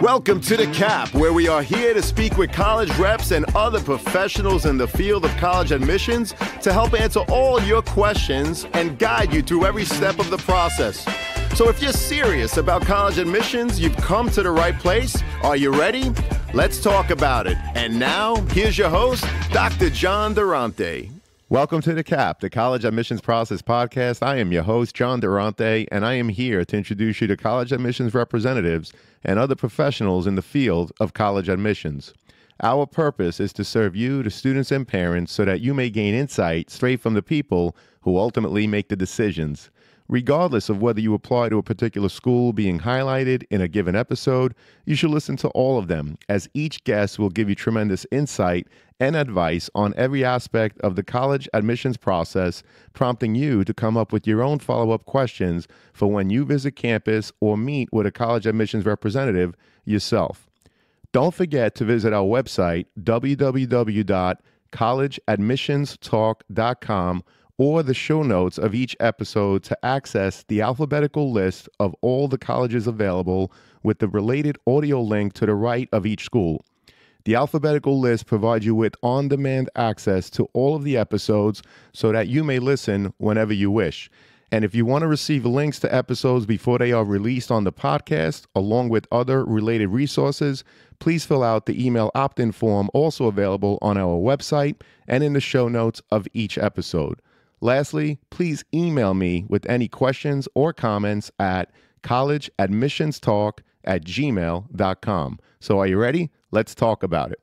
Welcome to The Cap, where we are here to speak with college reps and other professionals in the field of college admissions to help answer all your questions and guide you through every step of the process. So if you're serious about college admissions, you've come to the right place. Are you ready? Let's talk about it. And now, here's your host, Dr. John Durante. Welcome to The Cap, the College Admissions Process Podcast. I am your host, John Durante, and I am here to introduce you to college admissions representatives and other professionals in the field of college admissions. Our purpose is to serve you, the students and parents, so that you may gain insight straight from the people who ultimately make the decisions. Regardless of whether you apply to a particular school being highlighted in a given episode, you should listen to all of them, as each guest will give you tremendous insight and advice on every aspect of the college admissions process, prompting you to come up with your own follow-up questions for when you visit campus or meet with a college admissions representative yourself. Don't forget to visit our website, www.collegeadmissionstalk.com, or the show notes of each episode to access the alphabetical list of all the colleges available with the related audio link to the right of each school. The alphabetical list provides you with on-demand access to all of the episodes so that you may listen whenever you wish. And if you want to receive links to episodes before they are released on the podcast, along with other related resources, please fill out the email opt-in form also available on our website and in the show notes of each episode. Lastly, please email me with any questions or comments at collegeadmissionstalk@gmail.com. So are you ready? Let's talk about it.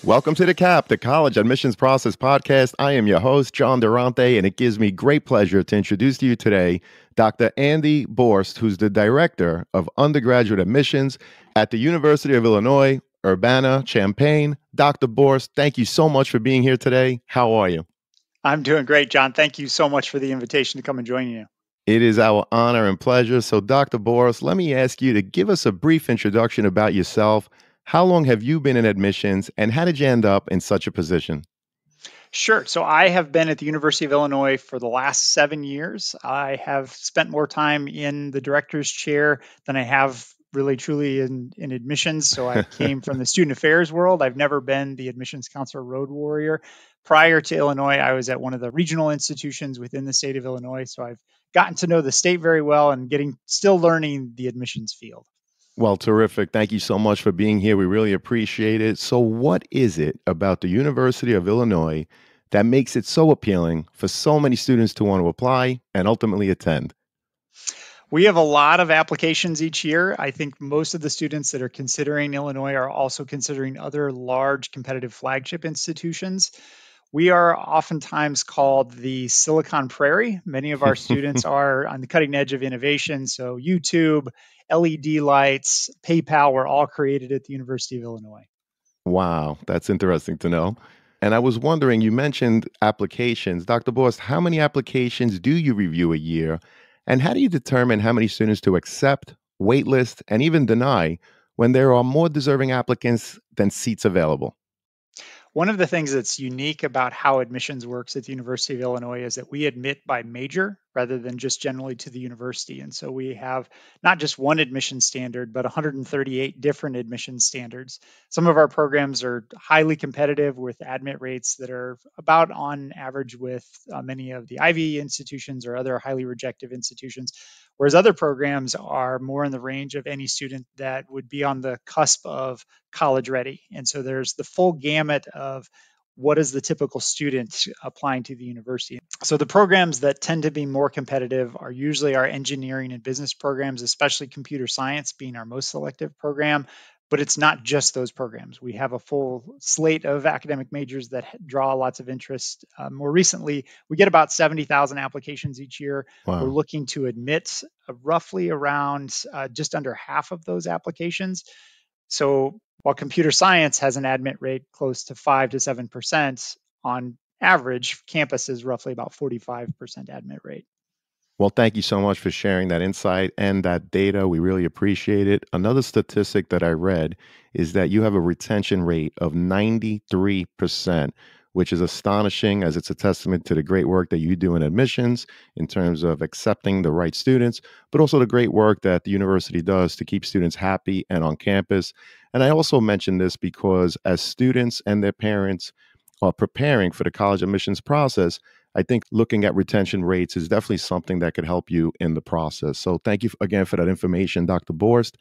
Welcome to The Cap, the College Admissions Process Podcast. I am your host, John Durante, and it gives me great pleasure to introduce to you today Dr. Andy Borst, who's the Director of Undergraduate Admissions at the University of Illinois, Urbana-Champaign. Dr. Borst, thank you so much for being here today. How are you? I'm doing great, John. Thank you so much for the invitation to come and join you. It is our honor and pleasure. So, Dr. Borst, let me ask you to give us a brief introduction about yourself. How long have you been in admissions, and how did you end up in such a position? Sure. So I have been at the University of Illinois for the last 7 years. I have spent more time in the director's chair than I have really truly in admissions. So I came from the student affairs world. I've never been the admissions counselor road warrior. Prior to Illinois, I was at one of the regional institutions within the state of Illinois. So I've gotten to know the state very well and still learning the admissions field. Well, terrific. Thank you so much for being here. We really appreciate it. So what is it about the University of Illinois that makes it so appealing for so many students to want to apply and ultimately attend? We have a lot of applications each year. I think most of the students that are considering Illinois are also considering other large competitive flagship institutions. We are oftentimes called the Silicon Prairie. Many of our students are on the cutting edge of innovation. So YouTube, LED lights, PayPal were all created at the University of Illinois. Wow, that's interesting to know. And I was wondering, you mentioned applications. Dr. Borst, how many applications do you review a year? And how do you determine how many students to accept, waitlist, and even deny when there are more deserving applicants than seats available? One of the things that's unique about how admissions works at the University of Illinois is that we admit by major rather than just generally to the university. And so we have not just one admission standard, but 138 different admission standards. Some of our programs are highly competitive with admit rates that are about on average with many of the Ivy institutions or other highly rejective institutions, whereas other programs are more in the range of any student that would be on the cusp of college ready. And so there's the full gamut of what is the typical student applying to the university. So the programs that tend to be more competitive are usually our engineering and business programs, especially computer science being our most selective program. But it's not just those programs. We have a full slate of academic majors that draw lots of interest. More recently, we get about 70,000 applications each year. Wow. We're looking to admit roughly around just under half of those applications. So while computer science has an admit rate close to 5 to 7%, on average, campus is roughly about 45% admit rate. Well, thank you so much for sharing that insight and that data. We really appreciate it. Another statistic that I read is that you have a retention rate of 93%, which is astonishing as it's a testament to the great work that you do in admissions in terms of accepting the right students, but also the great work that the university does to keep students happy and on campus. And I also mention this because as students and their parents are preparing for the college admissions process, I think looking at retention rates is definitely something that could help you in the process. So thank you again for that information, Dr. Borst.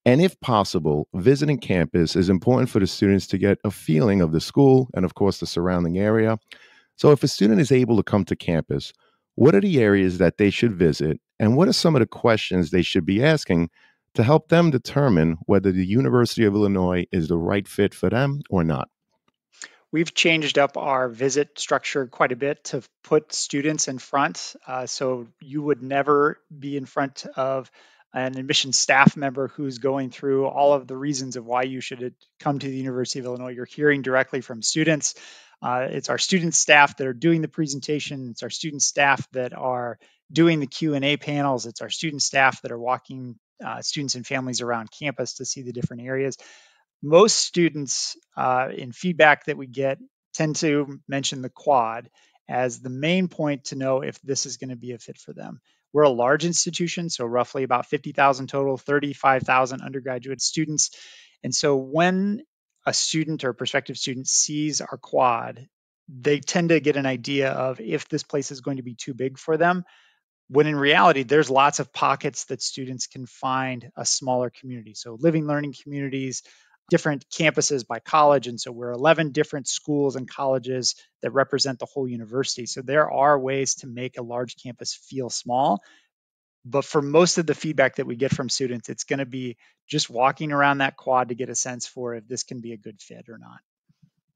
And if possible, visiting campus is important for the students to get a feeling of the school and, of course, the surrounding area. So if a student is able to come to campus, what are the areas that they should visit? And what are some of the questions they should be asking to help them determine whether the University of Illinois is the right fit for them or not? We've changed up our visit structure quite a bit to put students in front. So you would never be in front of an admissions staff member who's going through all of the reasons of why you should come to the University of Illinois. You're hearing directly from students. It's our student staff that are doing the presentation. It's our student staff that are doing the Q&A panels. It's our student staff that are walking students and families around campus to see the different areas. Most students in feedback that we get tend to mention the quad as the main point to know if this is going to be a fit for them. We're a large institution, so roughly about 50,000 total, 35,000 undergraduate students. And so when a student or prospective student sees our quad, they tend to get an idea of if this place is going to be too big for them, when in reality, there's lots of pockets that students can find a smaller community. So living, learning communities, different campuses by college. And so we're 11 different schools and colleges that represent the whole university. So there are ways to make a large campus feel small. But for most of the feedback that we get from students, it's going to be just walking around that quad to get a sense for if this can be a good fit or not.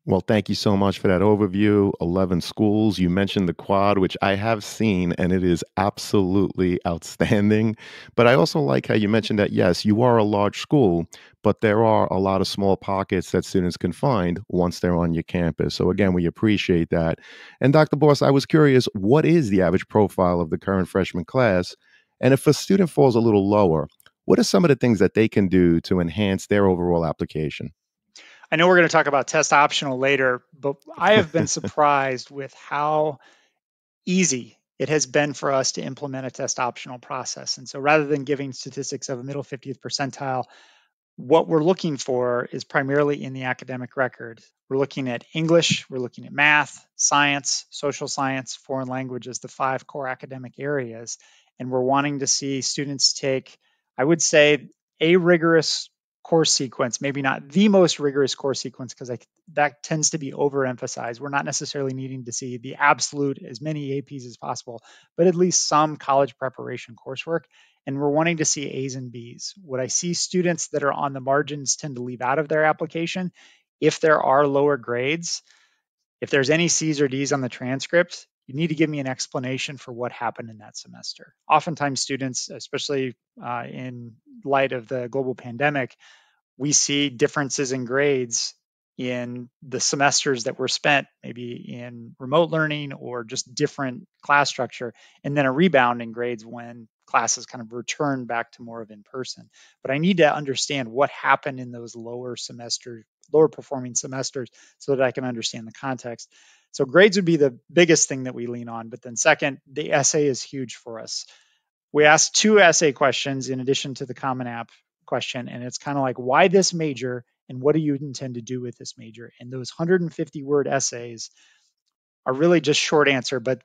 Well, thank you so much for that overview. 11 schools. You mentioned the quad, which I have seen, and it is absolutely outstanding. But I also like how you mentioned that, yes, you are a large school, but there are a lot of small pockets that students can find once they're on your campus. So, again, we appreciate that. And Dr. Boss, I was curious, what is the average profile of the current freshman class? And if a student falls a little lower, what are some of the things that they can do to enhance their overall application? I know we're going to talk about test optional later, but I have been surprised with how easy it has been for us to implement a test optional process. And so rather than giving statistics of a middle 50th percentile, what we're looking for is primarily in the academic record. We're looking at English, we're looking at math, science, social science, foreign language as the 5 core academic areas. And we're wanting to see students take, I would say, a rigorous course sequence, maybe not the most rigorous course sequence, because that tends to be overemphasized. We're not necessarily needing to see the absolute as many APs as possible, but at least some college preparation coursework. And we're wanting to see A's and B's. What I see students that are on the margins tend to leave out of their application. If there are lower grades, if there's any C's or D's on the transcript, you need to give me an explanation for what happened in that semester. Oftentimes students, especially in light of the global pandemic, we see differences in grades in the semesters that were spent maybe in remote learning or just different class structure, and then a rebound in grades when classes kind of return back to more of in person. But I need to understand what happened in those lower performing semesters so that I can understand the context. So grades would be the biggest thing that we lean on. But then second, the essay is huge for us. We asked 2 essay questions in addition to the Common App question, and it's kind of like, why this major and what do you intend to do with this major? And those 150-word essays are really just short answer, but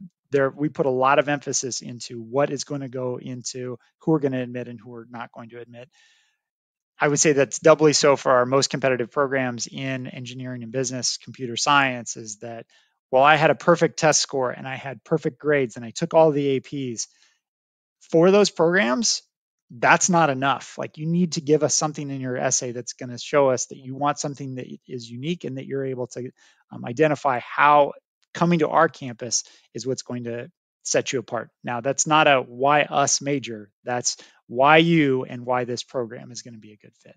we put a lot of emphasis into what is going to go into who we're going to admit and who we're not going to admit. I would say that's doubly so for our most competitive programs in engineering and business, computer science, is that while I had a perfect test score and I had perfect grades and I took all the APs, for those programs, that's not enough. Like, you need to give us something in your essay that's going to show us that you want something that is unique and that you're able to identify how coming to our campus is what's going to set you apart. Now, that's not a why us major. That's why you and why this program is going to be a good fit.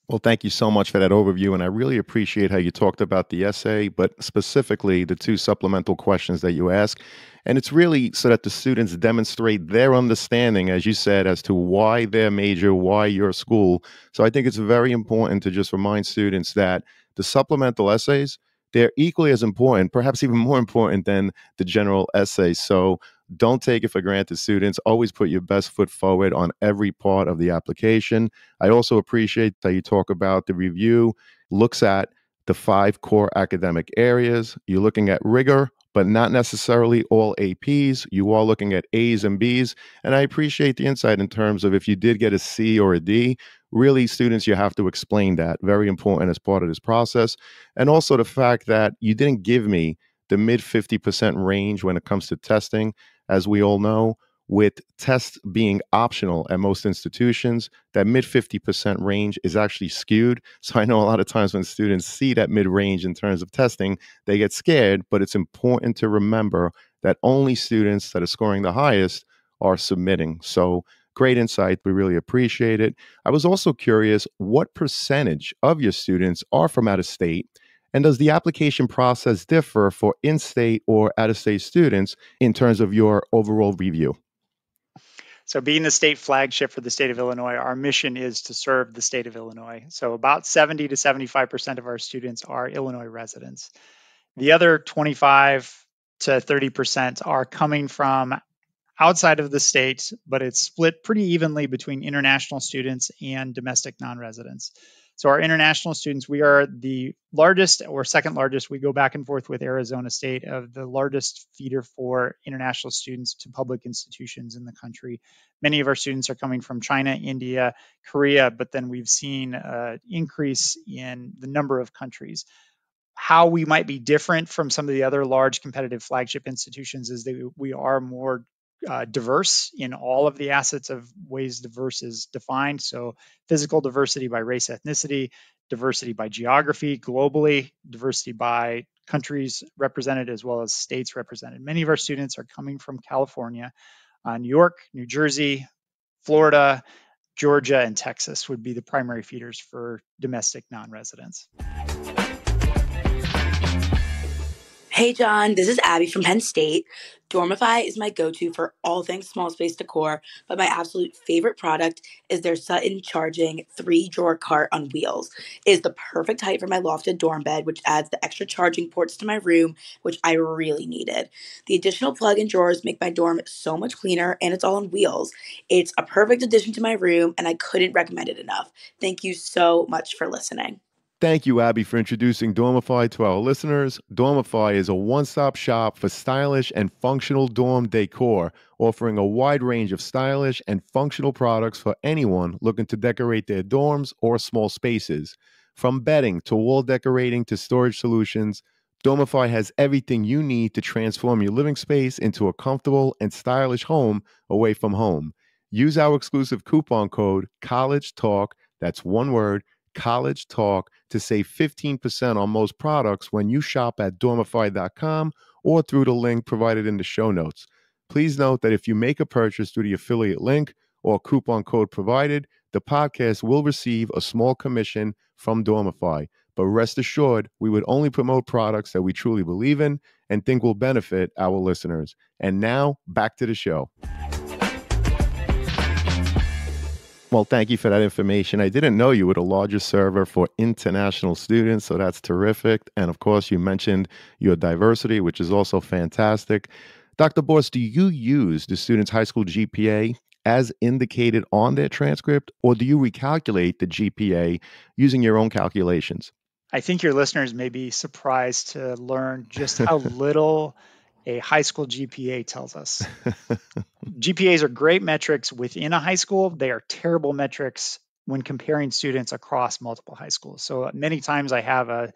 Well, thank you so much for that overview. And I really appreciate how you talked about the essay, but specifically the 2 supplemental questions that you ask. And it's really so that the students demonstrate their understanding, as you said, as to why their major, why your school. So I think it's very important to just remind students that the supplemental essays, they're equally as important, perhaps even more important than the general essay. So don't take it for granted, students. Always put your best foot forward on every part of the application. I also appreciate that you talk about the review looks at the 5 core academic areas. You're looking at rigor, but not necessarily all APs. You are looking at A's and B's. And I appreciate the insight in terms of if you did get a C or a D, really, students, you have to explain that. Very important as part of this process. And also the fact that you didn't give me the mid 50% range when it comes to testing. As we all know, with tests being optional at most institutions, that mid 50% range is actually skewed. So I know a lot of times when students see that mid range in terms of testing, they get scared, but it's important to remember that only students that are scoring the highest are submitting. So great insight. We really appreciate it. I was also curious, what percentage of your students are from out of state? And does the application process differ for in-state or out-of-state students in terms of your overall review? So being the state flagship for the state of Illinois, our mission is to serve the state of Illinois. So about 70 to 75% of our students are Illinois residents. The other 25 to 30% are coming from outside of the state, but it's split pretty evenly between international students and domestic non-residents. So our international students, we are the largest or second largest. We go back and forth with Arizona State of the largest feeder for international students to public institutions in the country. Many of our students are coming from China, India, Korea, but then we've seen an increase in the number of countries. How we might be different from some of the other large competitive flagship institutions is that we are more diverse in all of the assets of ways diverse is defined. So physical diversity by race, ethnicity, diversity by geography, globally, diversity by countries represented as well as states represented. Many of our students are coming from California, New York, New Jersey, Florida, Georgia, and Texas would be the primary feeders for domestic non-residents. Hey John, this is Abby from Penn State. Dormify is my go-to for all things small space decor, but my absolute favorite product is their Sutton charging 3-drawer cart on wheels. It is the perfect height for my lofted dorm bed, which adds the extra charging ports to my room, which I really needed. The additional plug-in drawers make my dorm so much cleaner, and it's all on wheels. It's a perfect addition to my room, and I couldn't recommend it enough. Thank you so much for listening. Thank you, Abby, for introducing Dormify to our listeners. Dormify is a one-stop shop for stylish and functional dorm decor, offering a wide range of stylish and functional products for anyone looking to decorate their dorms or small spaces. From bedding to wall decorating to storage solutions, Dormify has everything you need to transform your living space into a comfortable and stylish home away from home. Use our exclusive coupon code COLLEGETALK, that's one word, College Talk, to save 15% on most products when you shop at dormify.com or through the link provided in the show notes. Please note that if you make a purchase through the affiliate link or coupon code provided, the podcast will receive a small commission from Dormify. But rest assured, we would only promote products that we truly believe in and think will benefit our listeners. And now, back to the show. Well, thank you for that information. I didn't know you were the largest server for international students, so that's terrific. And of course, you mentioned your diversity, which is also fantastic. Dr. Borst, do you use the students' high school GPA as indicated on their transcript, or do you recalculate the GPA using your own calculations? I think your listeners may be surprised to learn just how little a high school GPA tells us. GPAs are great metrics within a high school. They are terrible metrics when comparing students across multiple high schools. So many times I have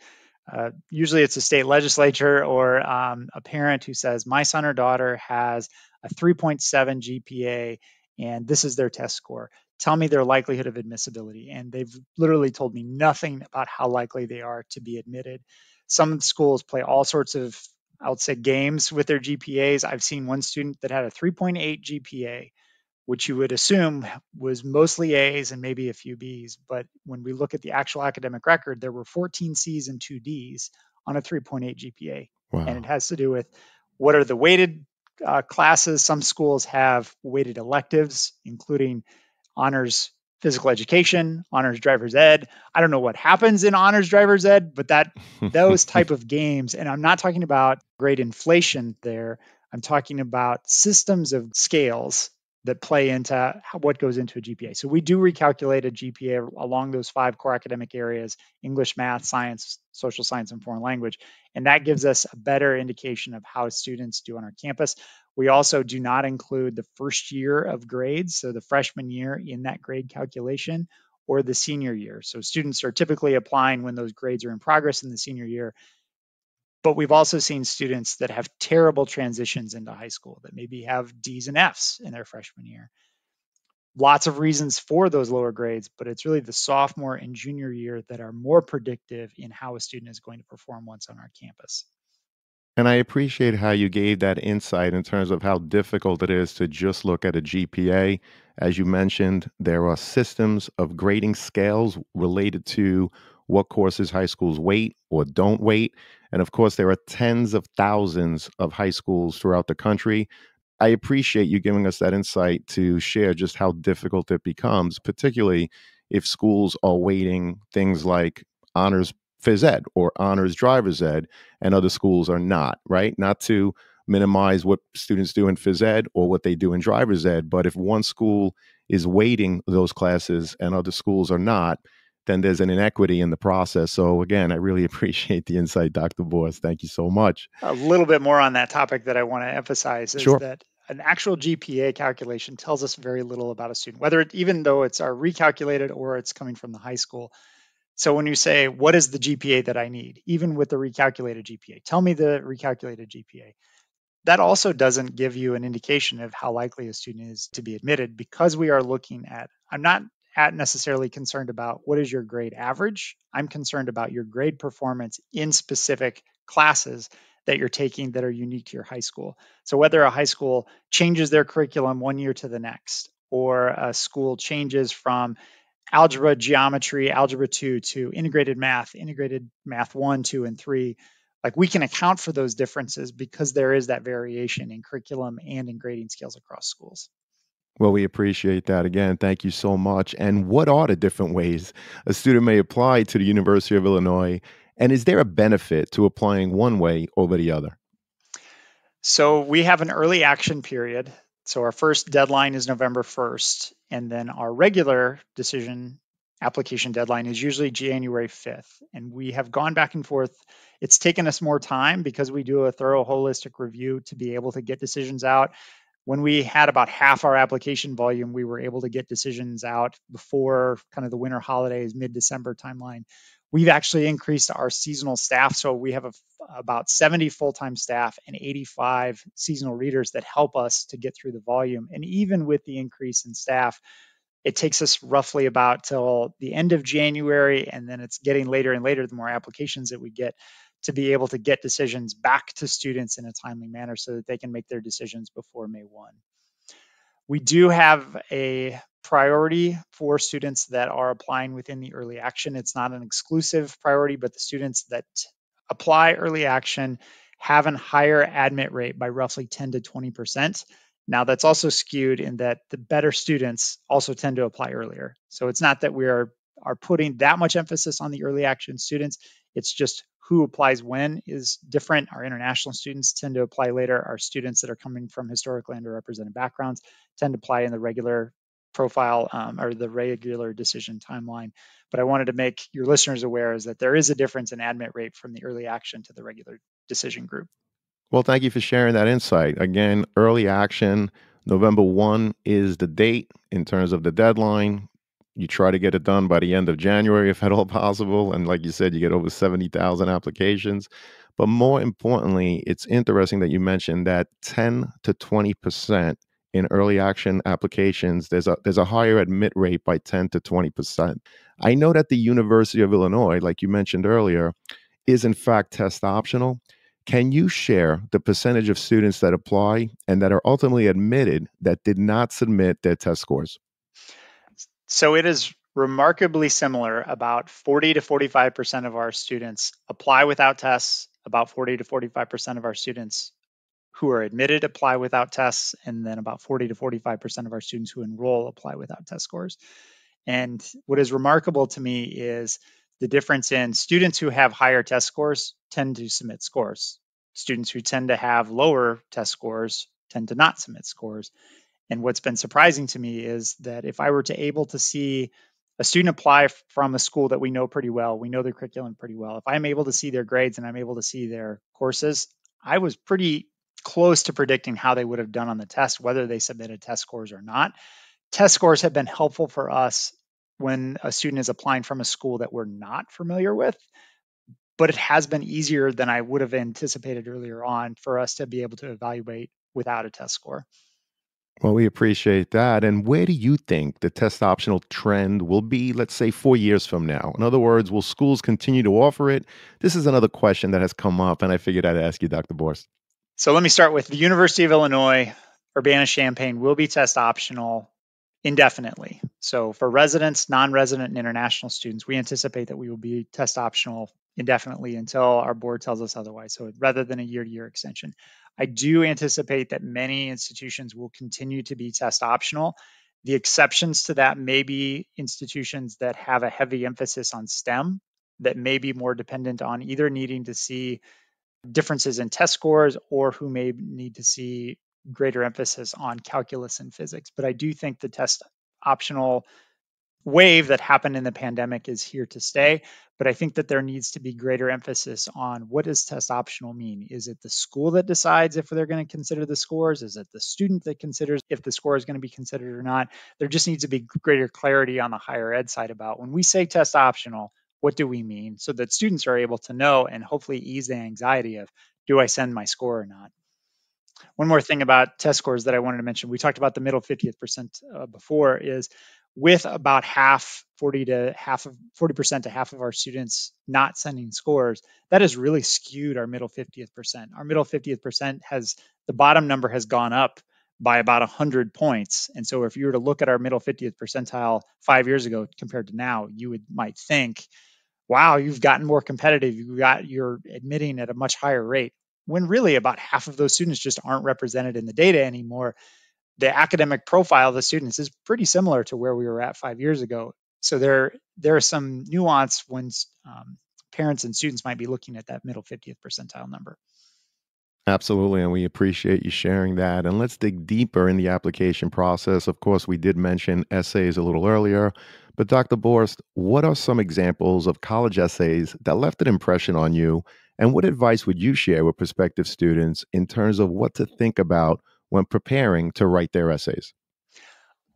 usually it's a state legislature or a parent who says, my son or daughter has a 3.7 GPA and this is their test score. Tell me their likelihood of admissibility. And they've literally told me nothing about how likely they are to be admitted. Some schools play all sorts of, I would say, games with their GPAs. I've seen one student that had a 3.8 GPA, which you would assume was mostly A's and maybe a few B's. But when we look at the actual academic record, there were 14 C's and 2 D's on a 3.8 GPA. Wow. And it has to do with what are the weighted classes. Some schools have weighted electives, including honors physical education, honors driver's ed. I don't know what happens in honors driver's ed, but those type of games, and I'm not talking about grade inflation there. I'm talking about systems of scales that play into what goes into a GPA. So we do recalculate a GPA along those 5 core academic areas: English, math, science, social science, and foreign language. And that gives us a better indication of how students do on our campus. We also do not include the first year of grades, so the freshman year, in that grade calculation, or the senior year. So students are typically applying when those grades are in progress in the senior year. But we've also seen students that have terrible transitions into high school, that maybe have D's and F's in their freshman year. Lots of reasons for those lower grades, but it's really the sophomore and junior year that are more predictive in how a student is going to perform once on our campus. And I appreciate how you gave that insight in terms of how difficult it is to just look at a GPA. As you mentioned, there are systems of grading scales related to what courses high schools weight or don't weight. And of course, there are tens of thousands of high schools throughout the country. I appreciate you giving us that insight to share just how difficult it becomes, particularly if schools are weighting things like honors phys ed or honors driver's ed, and other schools are not, right? Not to minimize what students do in phys ed or what they do in driver's ed, but if one school is weighting those classes and other schools are not, then there's an inequity in the process. So again, I really appreciate the insight, Dr. Borst. Thank you so much. A little bit more on that topic that I want to emphasize is Sure. that an actual GPA calculation tells us very little about a student, even though it's our recalculated or it's coming from the high school. So when you say, what is the GPA that I need, even with the recalculated GPA, tell me the recalculated GPA. That also doesn't give you an indication of how likely a student is to be admitted, because we are looking at, I'm not necessarily concerned about what is your grade average. I'm concerned about your grade performance in specific classes that you're taking that are unique to your high school. So whether a high school changes their curriculum one year to the next, or a school changes from algebra, geometry, algebra 2 to integrated math 1, 2, and 3, like, we can account for those differences because there is that variation in curriculum and in grading scales across schools. Well, we appreciate that. Again, thank you so much. And what are the different ways a student may apply to the University of Illinois? And is there a benefit to applying one way over the other? So we have an early action period. So our first deadline is November 1st, and then our regular decision application deadline is usually January 5th. And we have gone back and forth. It's taken us more time because we do a thorough holistic review to be able to get decisions out. When we had about half our application volume, we were able to get decisions out before kind of the winter holidays, mid-December timeline. We've actually increased our seasonal staff. So we have about 70 full-time staff and 85 seasonal readers that help us to get through the volume. And even with the increase in staff, it takes us roughly about till the end of January, and then it's getting later and later the more applications that we get, to be able to get decisions back to students in a timely manner so that they can make their decisions before May 1. We do have a priority for students that are applying within the early action. It's not an exclusive priority, but the students that apply early action have a higher admit rate by roughly 10 to 20%. Now, that's also skewed in that the better students also tend to apply earlier. So it's not that we are putting that much emphasis on the early action students. It's just who applies when is different. Our international students tend to apply later. Our students that are coming from historically underrepresented backgrounds tend to apply in the regular profile or the regular decision timeline. But I wanted to make your listeners aware is that there is a difference in admit rate from the early action to the regular decision group. Well, thank you for sharing that insight. Again, early action, November 1 is the date in terms of the deadline. You try to get it done by the end of January, if at all possible. And like you said, you get over 70,000 applications. But more importantly, it's interesting that you mentioned that 10 to 20% in early action applications, there's a higher admit rate by 10 to 20%. I know that the University of Illinois, like you mentioned earlier, is in fact test optional. Can you share the percentage of students that apply and that are ultimately admitted that did not submit their test scores? So it is remarkably similar. About 40 to 45% of our students apply without tests. About 40 to 45% of our students who are admitted apply without tests. And then about 40 to 45% of our students who enroll apply without test scores. And what is remarkable to me is the difference in students who have higher test scores tend to submit scores. Students who tend to have lower test scores tend to not submit scores. And what's been surprising to me is that if I were to able to see a student apply from a school that we know pretty well, we know their curriculum pretty well, if I'm able to see their grades and I'm able to see their courses, I was pretty close to predicting how they would have done on the test, whether they submitted test scores or not. Test scores have been helpful for us when a student is applying from a school that we're not familiar with, but it has been easier than I would have anticipated earlier on for us to be able to evaluate without a test score. Well, we appreciate that. And where do you think the test optional trend will be, let's say, 4 years from now? In other words, will schools continue to offer it? This is another question that has come up, and I figured I'd ask you, Dr. Borst. So let me start with the University of Illinois, Urbana-Champaign will be test optional indefinitely. So for residents, non-resident, and international students, we anticipate that we will be test optional indefinitely until our board tells us otherwise. So rather than a year-to-year extension, I do anticipate that many institutions will continue to be test optional. The exceptions to that may be institutions that have a heavy emphasis on STEM, that may be more dependent on either needing to see differences in test scores or who may need to see greater emphasis on calculus and physics. But I do think the test optional wave that happened in the pandemic is here to stay. But I think that there needs to be greater emphasis on what does test optional mean? Is it the school that decides if they're going to consider the scores? Is it the student that considers if the score is going to be considered or not? There just needs to be greater clarity on the higher ed side about when we say test optional, what do we mean? So that students are able to know and hopefully ease the anxiety of, do I send my score or not? One more thing about test scores that I wanted to mention, we talked about the middle 50th percent before, is with about 40% to half of our students not sending scores, that has really skewed our middle 50th percent. Our middle 50th percent the bottom number has gone up by about 100 points. And so if you were to look at our middle 50th percentile 5 years ago compared to now, you might think, wow, you've gotten more competitive. You're admitting at a much higher rate, when really about half of those students just aren't represented in the data anymore. The academic profile of the students is pretty similar to where we were at 5 years ago. So there's some nuance when parents and students might be looking at that middle 50th percentile number. Absolutely, and we appreciate you sharing that. And let's dig deeper in the application process. Of course, we did mention essays a little earlier, but Dr. Borst, what are some examples of college essays that left an impression on you? And what advice would you share with prospective students in terms of what to think about when preparing to write their essays?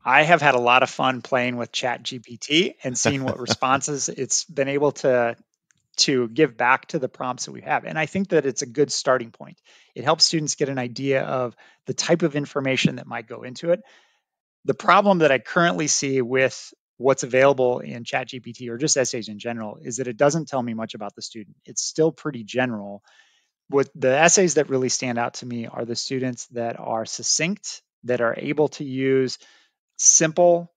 I have had a lot of fun playing with ChatGPT and seeing what responses it's been able to give back to the prompts that we have. And I think that it's a good starting point. It helps students get an idea of the type of information that might go into it. The problem that I currently see with what's available in ChatGPT or just essays in general is that it doesn't tell me much about the student. It's still pretty general. What the essays that really stand out to me are the students that are succinct, that are able to use simple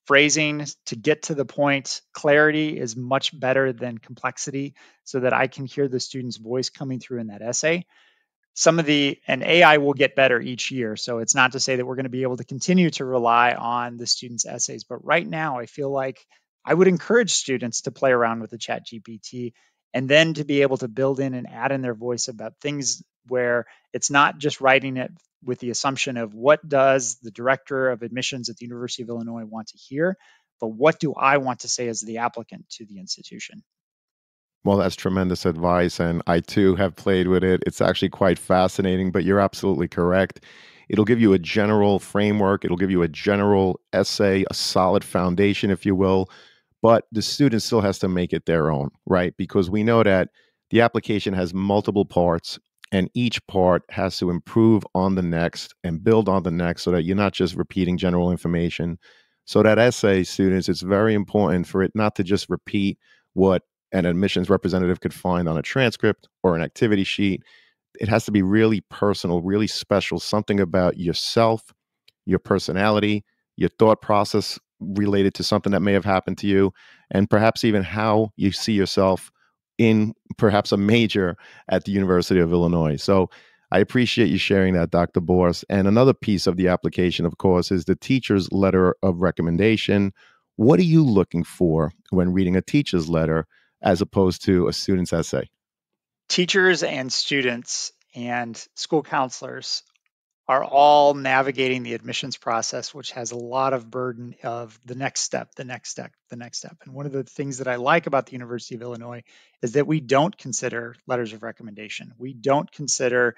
phrasing to get to the point. Clarity is much better than complexity, so that I can hear the student's voice coming through in that essay. And AI will get better each year. So it's not to say that we're going to be able to continue to rely on the students' essays. But right now, I feel like I would encourage students to play around with the ChatGPT and then to be able to build in and add in their voice about things where it's not just writing it with the assumption of what does the director of admissions at the University of Illinois want to hear, but what do I want to say as the applicant to the institution? Well, that's tremendous advice. And I too have played with it. It's actually quite fascinating, but you're absolutely correct. It'll give you a general framework, it'll give you a general essay, a solid foundation, if you will. But the student still has to make it their own, right? Because we know that the application has multiple parts, and each part has to improve on the next and build on the next so that you're not just repeating general information. So, that essay, students, it's very important for it not to just repeat what an admissions representative could find on a transcript or an activity sheet. It has to be really personal, really special, something about yourself, your personality, your thought process related to something that may have happened to you, and perhaps even how you see yourself in perhaps a major at the University of Illinois. So I appreciate you sharing that, Dr. Borst. And another piece of the application, of course, is the teacher's letter of recommendation. What are you looking for when reading a teacher's letter as opposed to a student's essay? Teachers and students and school counselors are all navigating the admissions process, which has a lot of burden of the next step, the next step, the next step. And one of the things that I like about the University of Illinois is that we don't consider letters of recommendation. We don't consider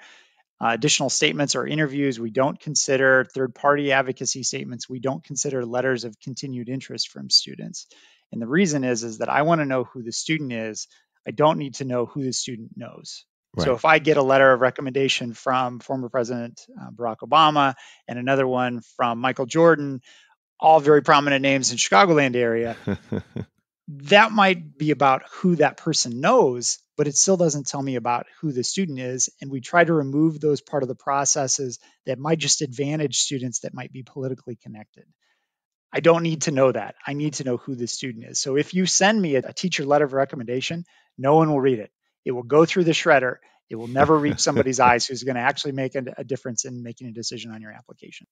additional statements or interviews. We don't consider third-party advocacy statements. We don't consider letters of continued interest from students. And the reason is that I want to know who the student is. I don't need to know who the student knows. So Right. if I get a letter of recommendation from former President Barack Obama and another one from Michael Jordan, all very prominent names in Chicagoland area, that might be about who that person knows, but it still doesn't tell me about who the student is. And we try to remove those part of the processes that might just advantage students that might be politically connected. I don't need to know that. I need to know who the student is. So if you send me a teacher letter of recommendation, no one will read it. It will go through the shredder. It will never reach somebody's eyes who's going to actually make a difference in making a decision on your application.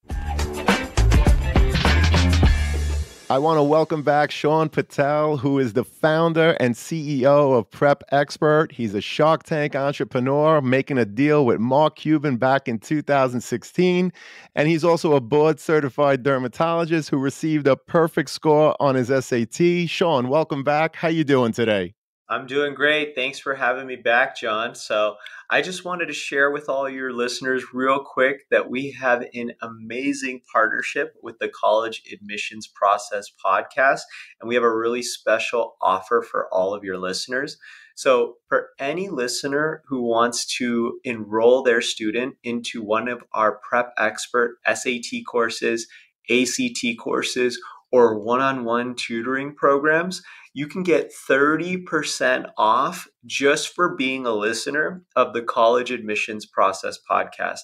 I want to welcome back Sean Patel, who is the founder and CEO of Prep Expert. He's a Shark Tank entrepreneur making a deal with Mark Cuban back in 2016. And he's also a board-certified dermatologist who received a perfect score on his SAT. Sean, welcome back. How you doing today? I'm doing great. Thanks for having me back, John. So I just wanted to share with all your listeners real quick that we have an amazing partnership with the College Admissions Process podcast, and we have a really special offer for all of your listeners. So for any listener who wants to enroll their student into one of our Prep Expert SAT courses, ACT courses, or one-on-one tutoring programs, you can get 30% off just for being a listener of the College Admissions Process podcast.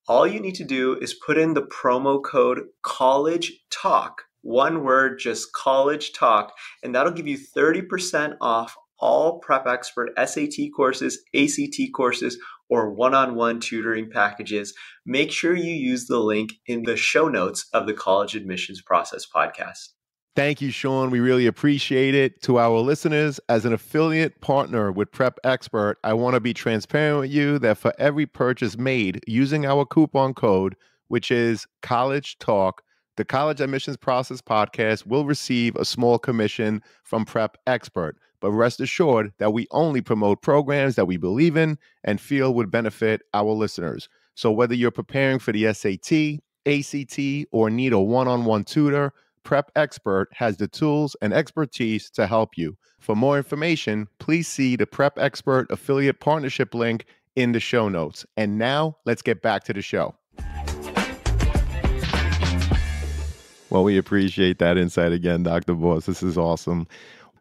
All you need to do is put in the promo code College Talk, one word, just College Talk, and that'll give you 30% off all Prep Expert SAT courses, ACT courses, or one-on-one tutoring packages. Make sure you use the link in the show notes of the College Admissions Process podcast. Thank you, Sean. We really appreciate it. To our listeners, as an affiliate partner with Prep Expert, I want to be transparent with you that for every purchase made using our coupon code, which is College Talk, the College Admissions Process podcast will receive a small commission from Prep Expert. But rest assured that we only promote programs that we believe in and feel would benefit our listeners. So whether you're preparing for the SAT, ACT, or need a one-on-one tutor, Prep Expert has the tools and expertise to help you. For more information, please see the Prep Expert affiliate partnership link in the show notes. And now let's get back to the show. Well, we appreciate that insight again, Dr. Borst. This is awesome.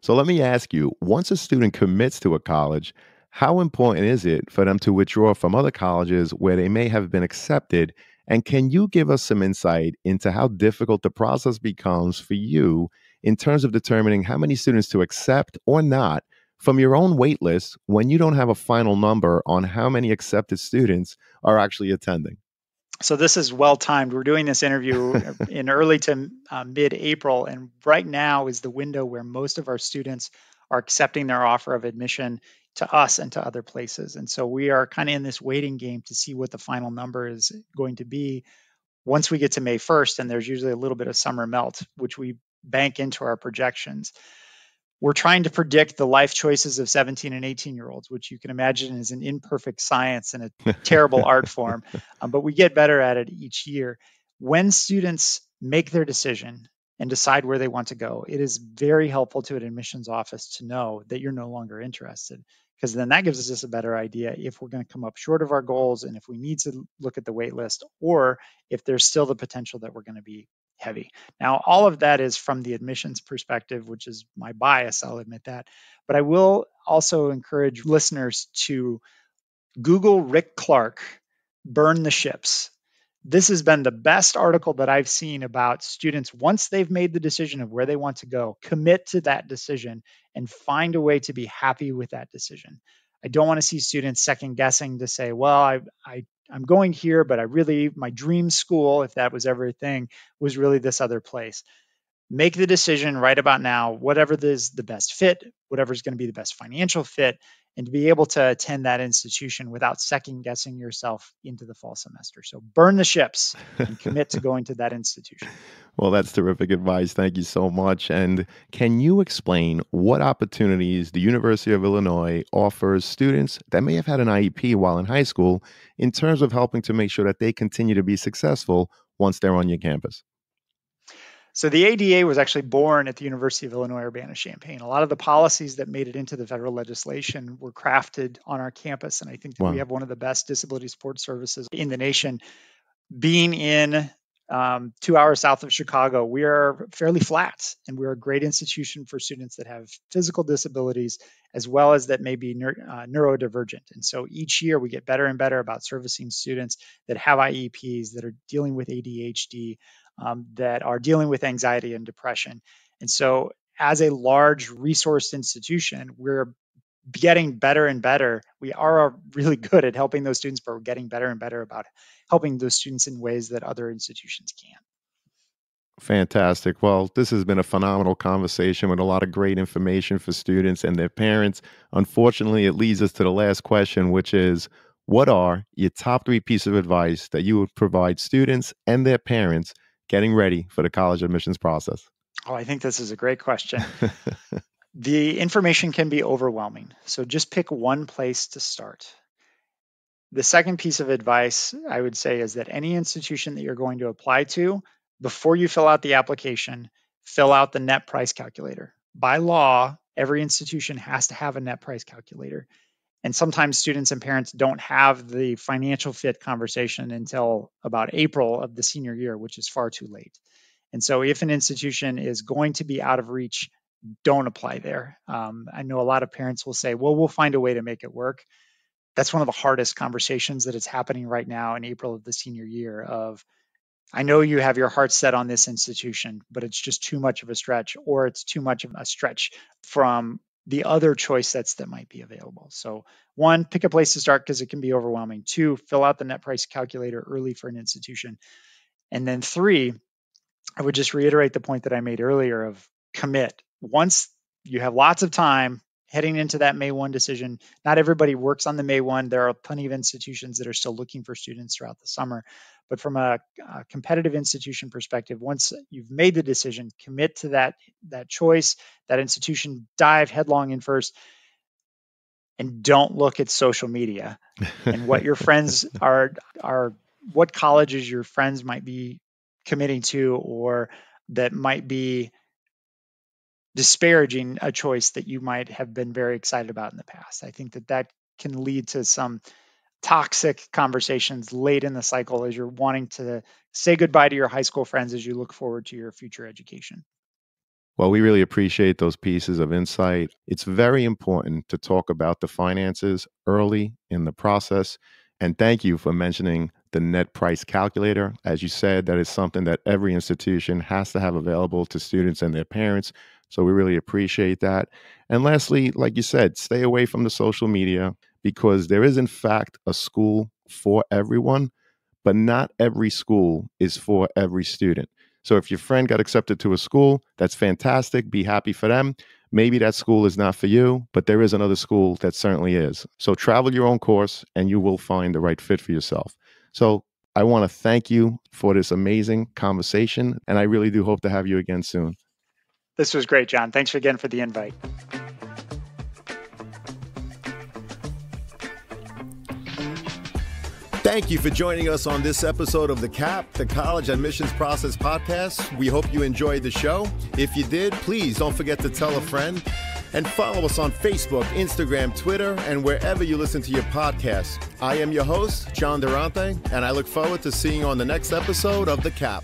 So let me ask you, once a student commits to a college, how important is it for them to withdraw from other colleges where they may have been accepted? And can you give us some insight into how difficult the process becomes for you in terms of determining how many students to accept or not from your own wait list when you don't have a final number on how many accepted students are actually attending? So this is well timed. We're doing this interview in early to mid-April, and right now is the window where most of our students are accepting their offer of admission to us and to other places. And so we are kind of in this waiting game to see what the final number is going to be once we get to May 1st, and there's usually a little bit of summer melt, which we bank into our projections. We're trying to predict the life choices of 17 and 18-year-olds, which you can imagine is an imperfect science and a terrible art form, but we get better at it each year. When students make their decision and decide where they want to go, it is very helpful to an admissions office to know that you're no longer interested, because then that gives us a better idea if we're going to come up short of our goals and if we need to look at the wait list, or if there's still the potential that we're going to be heavy. Now, all of that is from the admissions perspective, which is my bias, I'll admit that. But I will also encourage listeners to Google Rick Clark, Burn the Ships. This has been the best article that I've seen about students, once they've made the decision of where they want to go, commit to that decision and find a way to be happy with that decision. I don't want to see students second guessing to say, well, I'm going here, but my dream school, if that was ever a thing, was really this other place. make the decision right about now, whatever is the best fit, whatever is going to be the best financial fit, and to be able to attend that institution without second guessing yourself into the fall semester. So burn the ships and commit to going to that institution. Well, that's terrific advice. Thank you so much. And can you explain what opportunities the University of Illinois offers students that may have had an IEP while in high school in terms of helping to make sure that they continue to be successful once they're on your campus? So the ADA was actually born at the University of Illinois Urbana-Champaign. A lot of the policies that made it into the federal legislation were crafted on our campus, and I think that we Wow. have one of the best disability support services in the nation. Being in 2 hours south of Chicago, we are fairly flat, and we're a great institution for students that have physical disabilities as well as that may be neurodivergent. And so each year we get better and better about servicing students that have IEPs, that are dealing with ADHD, that are dealing with anxiety and depression. And so as a large resourced institution, we're getting better and better. We are really good at helping those students, but we're getting better and better about helping those students in ways that other institutions can't. Fantastic. Well, this has been a phenomenal conversation with a lot of great information for students and their parents. Unfortunately, it leads us to the last question, which is, what are your top 3 pieces of advice that you would provide students and their parents getting ready for the college admissions process? Oh, I think this is a great question. The information can be overwhelming, so just pick one place to start. The second piece of advice I would say is that any institution that you're going to apply to, before you fill out the application, fill out the net price calculator. By law, every institution has to have a net price calculator. And sometimes students and parents don't have the financial fit conversation until about April of the senior year, which is far too late. And so if an institution is going to be out of reach, don't apply there. I know a lot of parents will say, well, we'll find a way to make it work. That's one of the hardest conversations that is happening right now in April of the senior year of, I know you have your heart set on this institution, but it's just too much of a stretch, or it's too much of a stretch from the other choice sets that might be available. So 1, pick a place to start because it can be overwhelming. 2, fill out the net price calculator early for an institution. And then 3, I would just reiterate the point that I made earlier of commit. Once you have lots of time heading into that May 1 decision, not everybody works on the May 1. There are plenty of institutions that are still looking for students throughout the summer. But from a competitive institution perspective, once you've made the decision, commit to that choice, that institution, dive headlong in first, and don't look at social media and what your friends are what colleges your friends might be committing to, or that might be disparaging a choice that you might have been very excited about in the past. I think that can lead to some toxic conversations late in the cycle as you're wanting to say goodbye to your high school friends as you look forward to your future education. Well, we really appreciate those pieces of insight. It's very important to talk about the finances early in the process. And thank you for mentioning the net price calculator. As you said, that is something that every institution has to have available to students and their parents. So we really appreciate that. And lastly, like you said, stay away from the social media, because there is in fact a school for everyone, but not every school is for every student. So if your friend got accepted to a school, that's fantastic. Be happy for them. Maybe that school is not for you, but there is another school that certainly is. So travel your own course and you will find the right fit for yourself. So I want to thank you for this amazing conversation, and I really do hope to have you again soon. This was great, John. Thanks again for the invite. Thank you for joining us on this episode of the CAP, the College Admissions Process Podcast. We hope you enjoyed the show. If you did, please don't forget to tell a friend and follow us on Facebook, Instagram, Twitter, and wherever you listen to your podcasts. I am your host, John Durante, and I look forward to seeing you on the next episode of the CAP.